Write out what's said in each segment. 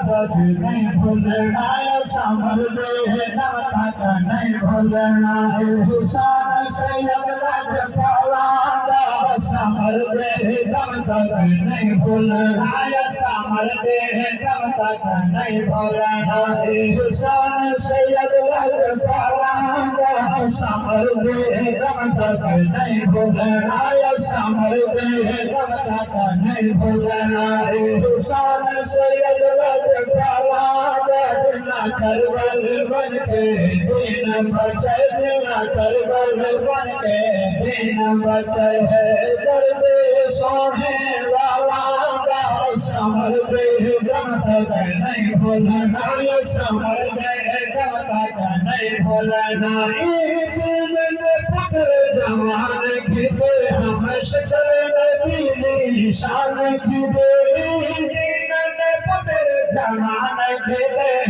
तक नहीं भूलना समर दे दम तक नहीं भूलना हुसैन सैयद लजपाला समर दे दम तक नहीं भूलना समर दे दम तक नहीं भूलना हुसैन सैयद लजपाला समर दे दम तक नहीं भूलना समर दे दम तक नहीं भूलना हुसैन सैयद लजपाला ना करबल बन के दिन बचे ना करबल बन के दिन बचे है दर्द सोने वाला का समर दे दम तक नहीं भूलना समर दे दम तक नहीं भूलना दिन में पुत्र जवान की पे हम शक्ल नबी शान की पे दिन में पुत्र जवान की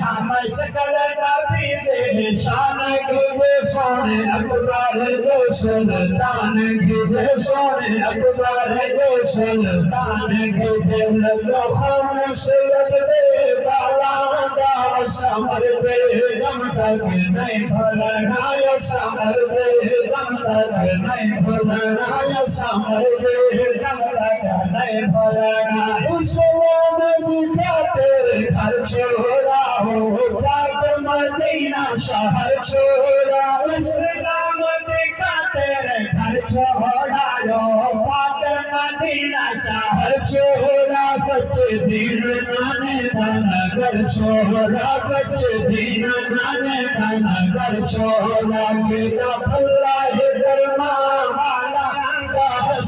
हम शक्ल नबी से शान की पे सोने अकबर जो सुल्तान की पे सोने अकबर जो सुल्तान की पे लोखों से रजबे बाला का समर दे दम तक नहीं भूलना समर दे दम तक नहीं भूलना समर दे दम तक नहीं भूलना इस्लाम की खातिर घर छोड़ा हो पाक मदीना शहर छोड़ा इस्लाम की खातिर घर छोड़ा हो पाक मदीना शहर छोड़ा बच्चे दिन नाने नगर छोड़ा बच्चे दिन नाने नगर छोड़ा मेरा भला है दरमा वाला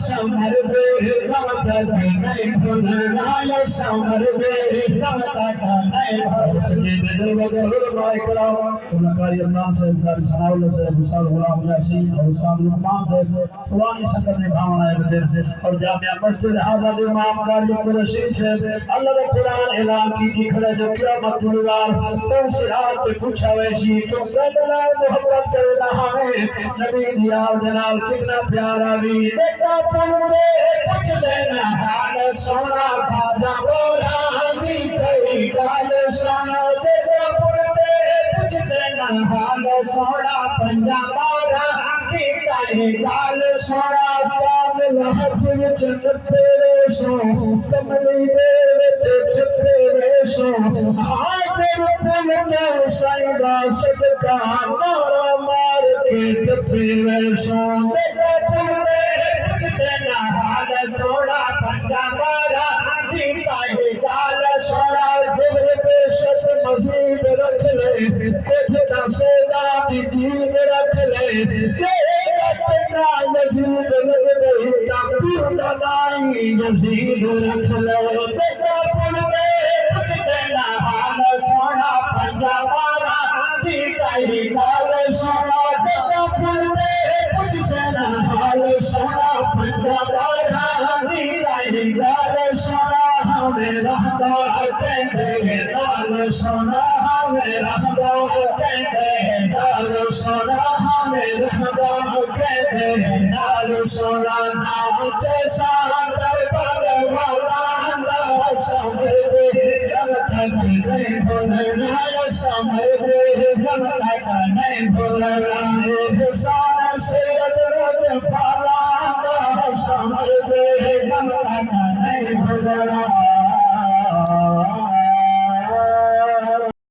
समर दे दम तक नहीं भूलना समर दे दम तक नहीं भूलना उनका ये नाम से सनाउल्लाह से हुसैन गुलाम यासीन और हुसैन लुकमान से पुरानी संगत ने भावना है और जामिया मस्जिद हज़रत इमाम कारी कुरैशी से अल्लाह ने कुरान ऐलान की दिखले जो क़यामत दुनिया तो सिरात से पूछा वैसी तो कहना मोहब्बत करना हमें नबी दिया जनाब कितना प्यारा भी देखा तुमने कुछ से ना हाल सोना बाजा बोला भी कई गाल सोना देखा तुमने कुछ से ना हाल सोना पंजाबारा भी कई गाल सोना कामिल हज विच तेरे सो कमली दे विच तेरे सो हाजिर पुल के संगा सदका मारा मार के तेरे सो देखा तुमने हाल सोना पंजाबारा भी कई गाल सोना दिल पे शस मजीद रख ले कुछ दसेगा भी दीन रख ले तेरा यजीद लग गई तू दलाई यजीद रख ले देखा तुमने कुछ देना हाल सोना पंजाबारा भी कई गाल सोना देखा तुमने कुछ देना हाल सोना पंजाबारा भी कई गाल सोना हमें रहता कहते गाल सोना हमें रहता कहते गाल सोना हमें रहता कहते गाल सोना नाम जैसा कर पर वाला समर दे दम तक नहीं भूलना समर दे दम तक नहीं भूलना हुसैन सैयद लजपाला समर दे दम तक नहीं भूलना